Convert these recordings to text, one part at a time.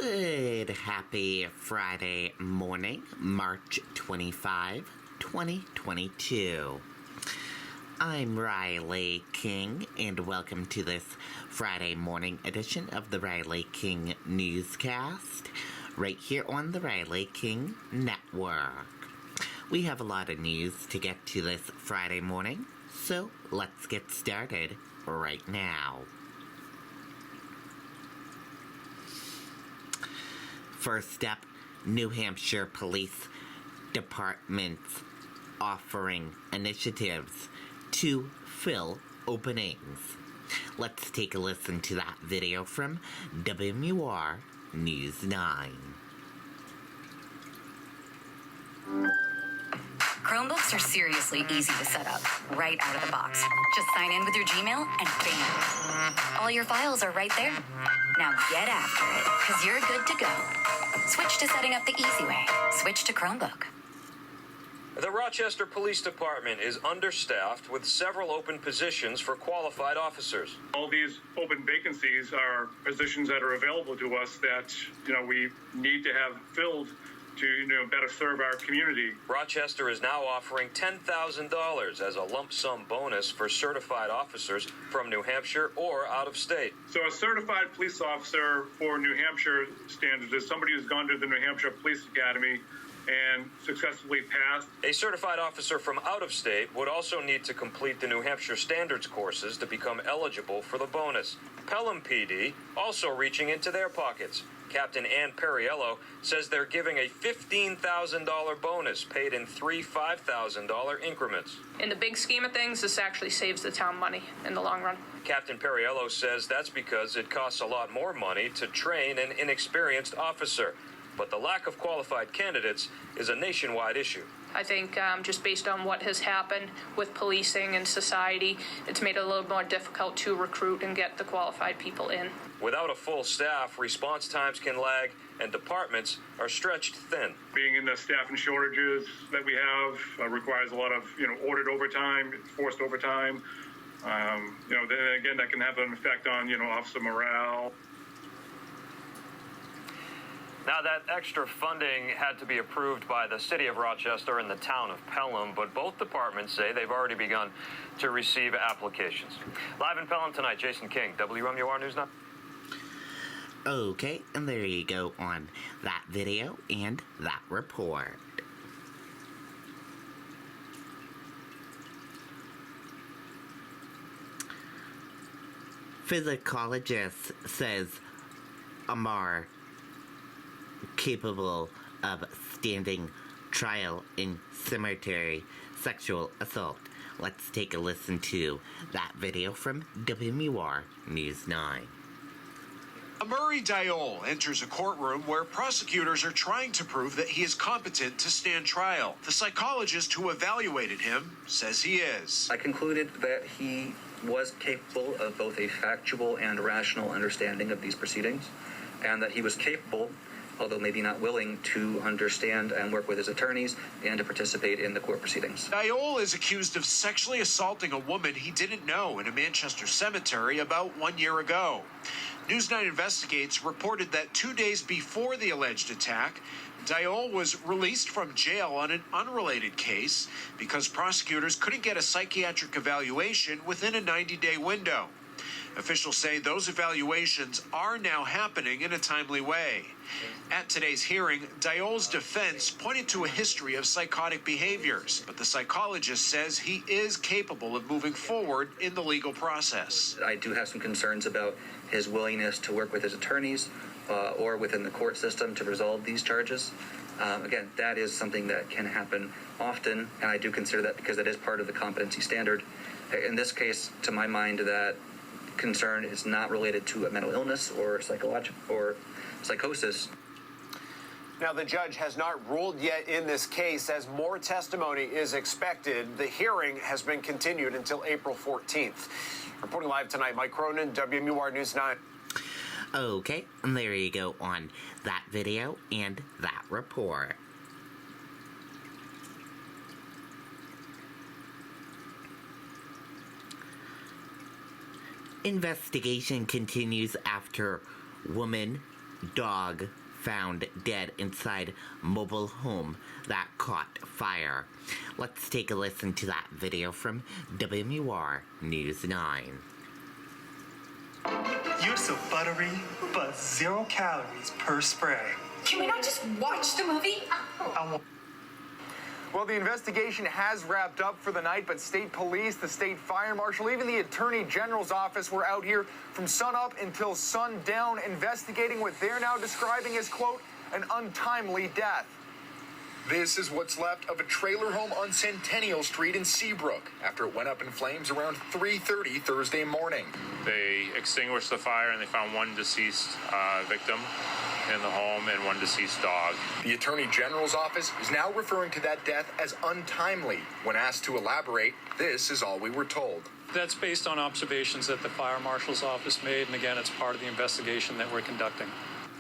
Good, happy Friday morning, March 25, 2022. I'm Riley King, and welcome to this Friday morning edition of the Riley King Newscast, right here on the Riley King Network. We have a lot of news to get to this Friday morning, so let's get started right now. First up, New Hampshire Police Department's offering initiatives to fill openings. Let's take a listen to that video from WMUR News 9. Chromebooks are seriously easy to set up, right out of the box. Just sign in with your Gmail and bam! All your files are right there. Now get after it, because you're good to go. Switch to setting up the easy way. Switch to Chromebook. The Rochester Police Department is understaffed with several open positions for qualified officers. All these open vacancies are positions that are available to us that, we need to have filled to, better serve our community. Rochester is now offering $10,000 as a lump sum bonus for certified officers from New Hampshire or out of state. So a certified police officer for New Hampshire standards is somebody who's gone to the New Hampshire Police Academy and successfully passed. A certified officer from out of state would also need to complete the New Hampshire standards courses to become eligible for the bonus. Pelham PD also reaching into their pockets. Captain Ann Perriello says they're giving a $15,000 bonus paid in three $5,000 increments. In the big scheme of things, this actually saves the town money in the long run. Captain Perriello says that's because it costs a lot more money to train an inexperienced officer. But the lack of qualified candidates is a nationwide issue. I think just based on what has happened with policing and society, it's made it a little more difficult to recruit and get the qualified people in. Without a full staff, response times can lag and departments are stretched thin. Being in the staffing shortages that we have requires a lot of, ordered overtime, forced overtime. Then again, that can have an effect on, officer morale. Now, that extra funding had to be approved by the city of Rochester and the town of Pelham, but both departments say they've already begun to receive applications. Live in Pelham tonight, Jason King, WMUR News 9. Okay, and there you go on that video and that report. Physicologist says Amar capable of standing trial in cemetery sexual assault. Let's take a listen to that video from WMUR News 9. Murray Diol enters a courtroom where prosecutors are trying to prove that he is competent to stand trial. The psychologist who evaluated him says he is. I concluded that he was capable of both a factual and rational understanding of these proceedings, and that he was capable, although maybe not willing, to understand and work with his attorneys and to participate in the court proceedings. Diol is accused of sexually assaulting a woman he didn't know in a Manchester cemetery about 1 year ago. News 9 Investigates reported that 2 days before the alleged attack, Diol was released from jail on an unrelated case because prosecutors couldn't get a psychiatric evaluation within a 90-day window. Officials say those evaluations are now happening in a timely way. At today's hearing, Diol's defense pointed to a history of psychotic behaviors, but the psychologist says he is capable of moving forward in the legal process. I do have some concerns about his willingness to work with his attorneys or within the court system to resolve these charges. Again, that is something that can happen often, and I do consider that because that is part of the competency standard. In this case, to my mind, that concern is not related to a mental illness or psychological or psychosis. Now, the judge has not ruled yet in this case as more testimony is expected. The hearing has been continued until April 14th. Reporting live tonight, Mike Cronin, WMUR News 9. Okay, and there you go on that video and that report. Investigation continues after woman dog found dead inside mobile home that caught fire. Let's take a listen to that video from WMUR News 9. You're so buttery, but 0 calories per spray. Can we not just watch the movie? Well, the investigation has wrapped up for the night, but state police, the state fire marshal, even the attorney general's office were out here from sunup until sundown investigating what they're now describing as, quote, an untimely death. This is what's left of a trailer home on Centennial Street in Seabrook after it went up in flames around 3:30 Thursday morning. They extinguished the fire and they found one deceased victim in the home and one deceased dog. The Attorney General's office is now referring to that death as untimely. When asked to elaborate, this is all we were told. That's based on observations that the fire marshal's office made, and again, it's part of the investigation that we're conducting.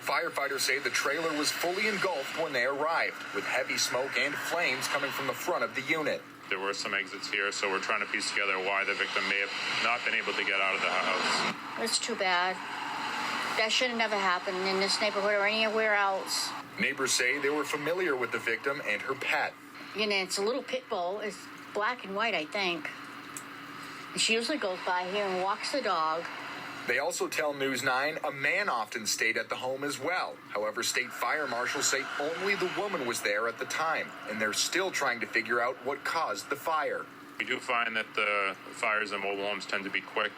Firefighters say the trailer was fully engulfed when they arrived, with heavy smoke and flames coming from the front of the unit. There were some exits here, so we're trying to piece together why the victim may have not been able to get out of the house. It's too bad. That should have never happened in this neighborhood or anywhere else. Neighbors say they were familiar with the victim and her pet. You know, it's a little pit bull. It's black and white, I think. She usually goes by here and walks the dog. They also tell News 9 a man often stayed at the home as well. However, state fire marshals say only the woman was there at the time, and they're still trying to figure out what caused the fire. We do find that the fires in mobile homes tend to be quick.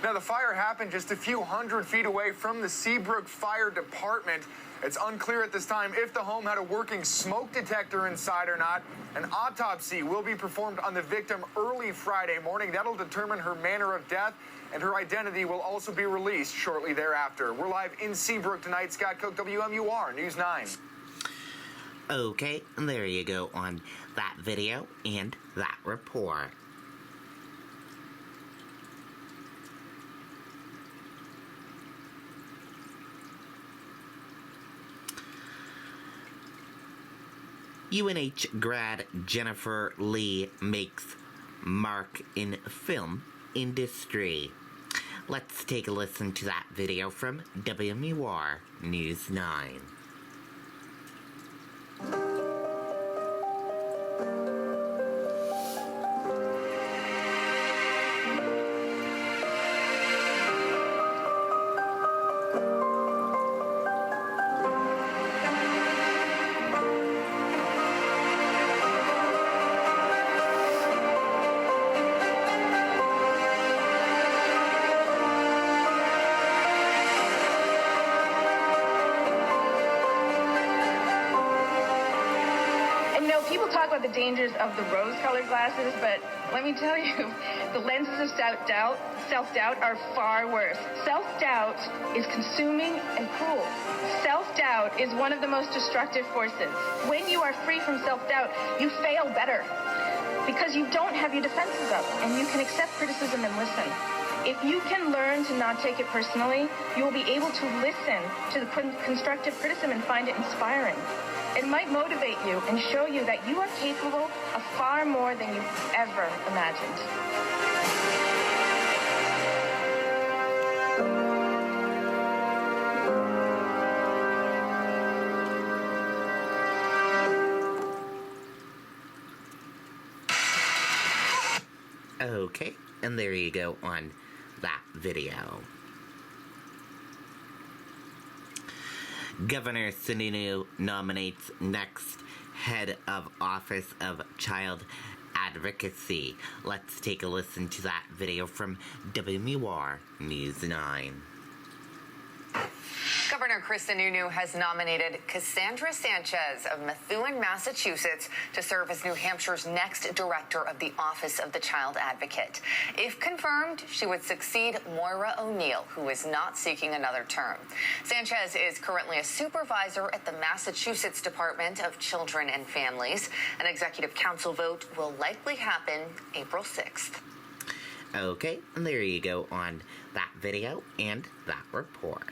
Now, the fire happened just a few hundred feet away from the Seabrook Fire Department. It's unclear at this time if the home had a working smoke detector inside or not. An autopsy will be performed on the victim early Friday morning. That'll determine her manner of death, and her identity will also be released shortly thereafter. We're live in Seabrook tonight. Scott Cook, WMUR News 9. Okay, there you go on that video and that report. UNH grad Jennifer Lee makes mark in film industry. Let's take a listen to that video from WMUR News 9. The dangers of the rose-colored glasses, but let me tell you, the lenses of self-doubt are far worse. Self-doubt is consuming and cruel. Self-doubt is one of the most destructive forces. When you are free from self-doubt, you fail better because you don't have your defenses up and you can accept criticism and listen. If you can learn to not take it personally, you will be able to listen to the constructive criticism and find it inspiring. It might motivate you and show you that you are capable of far more than you've ever imagined. Okay, and there you go on that video. Governor Sununu nominates next head of Office of Child Advocacy. Let's take a listen to that video from WMUR News 9. Governor Chris Sununu has nominated Cassandra Sanchez of Methuen, Massachusetts, to serve as New Hampshire's next director of the Office of the Child Advocate. If confirmed, she would succeed Moira O'Neill, who is not seeking another term. Sanchez is currently a supervisor at the Massachusetts Department of Children and Families. An executive council vote will likely happen April 6th. Okay, and there you go on that video and that report.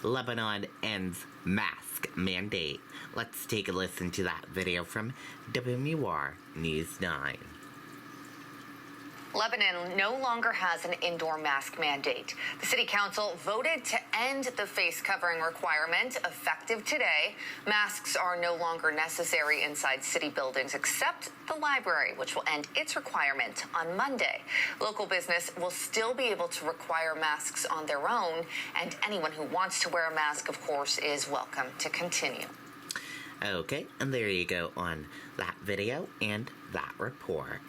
Lebanon ends mask mandate. Let's take a listen to that video from WMUR News 9. Lebanon no longer has an indoor mask mandate. The city council voted to end the face covering requirement effective today. Masks are no longer necessary inside city buildings except the library, which will end its requirement on Monday. Local business will still be able to require masks on their own, and anyone who wants to wear a mask, of course, is welcome to continue. Okay, and there you go on that video and that report.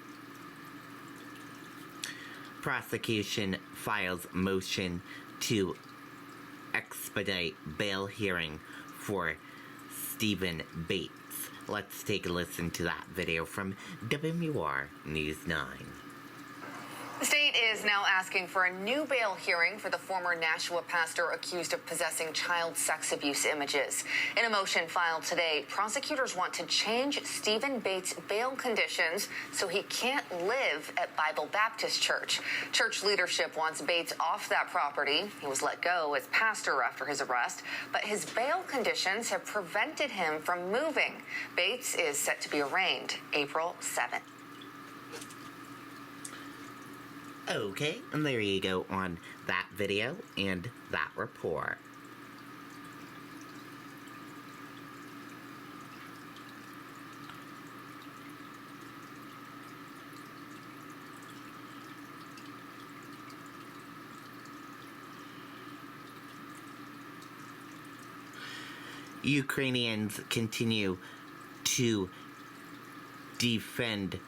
Prosecution files motion to expedite bail hearing for Stephen Bates. Let's take a listen to that video from WMUR News 9. The state is now asking for a new bail hearing for the former Nashua pastor accused of possessing child sex abuse images. In a motion filed today, prosecutors want to change Stephen Bates' bail conditions so he can't live at Bible Baptist Church. Church leadership wants Bates off that property. He was let go as pastor after his arrest, but his bail conditions have prevented him from moving. Bates is set to be arraigned April 7th. Okay, and there you go on that video and that report. Ukrainians continue to defend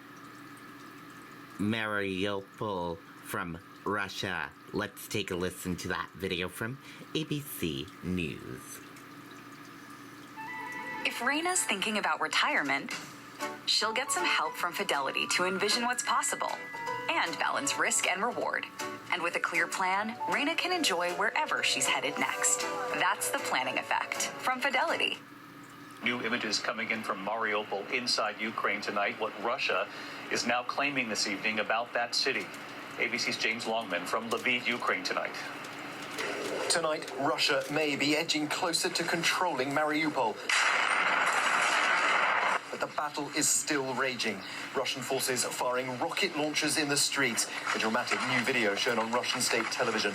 Mariupol from Russia. Let's take a listen to that video from ABC News. If Raina's thinking about retirement, she'll get some help from Fidelity to envision what's possible and balance risk and reward. And with a clear plan, Raina can enjoy wherever she's headed next. That's the planning effect from Fidelity. New images coming in from Mariupol inside Ukraine tonight, what Russia is now claiming this evening about that city. ABC's James Longman from Lviv, Ukraine tonight. Tonight, Russia may be edging closer to controlling Mariupol. But the battle is still raging. Russian forces are firing rocket launchers in the streets. A dramatic new video shown on Russian state television.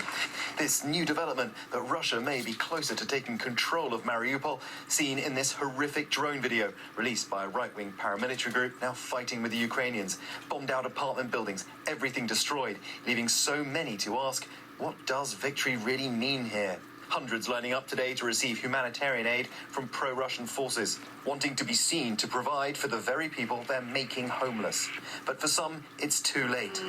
This new development that Russia may be closer to taking control of Mariupol, seen in this horrific drone video released by a right-wing paramilitary group now fighting with the Ukrainians. Bombed out apartment buildings, everything destroyed, leaving so many to ask, what does victory really mean here? Hundreds lining up today to receive humanitarian aid from pro-Russian forces, wanting to be seen to provide for the very people they're making homeless. But for some, it's too late.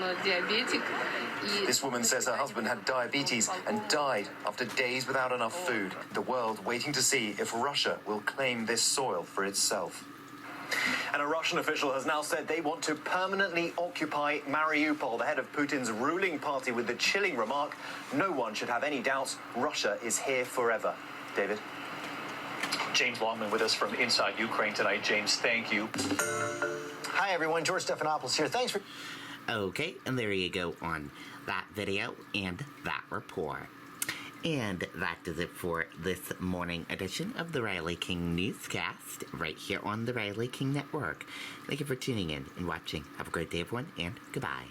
This woman says her husband had diabetes and died after days without enough food. The world waiting to see if Russia will claim this soil for itself. And a Russian official has now said they want to permanently occupy Mariupol. The head of Putin's ruling party with the chilling remark, no one should have any doubts, Russia is here forever. David? James Longman with us from inside Ukraine tonight. James, thank you. Hi, everyone. George Stephanopoulos here. Thanks for... Okay, and there you go on that video and that report. And that does it for this morning edition of the Riley King Newscast, right here on the Riley King Network. Thank you for tuning in and watching. Have a great day, everyone, and goodbye.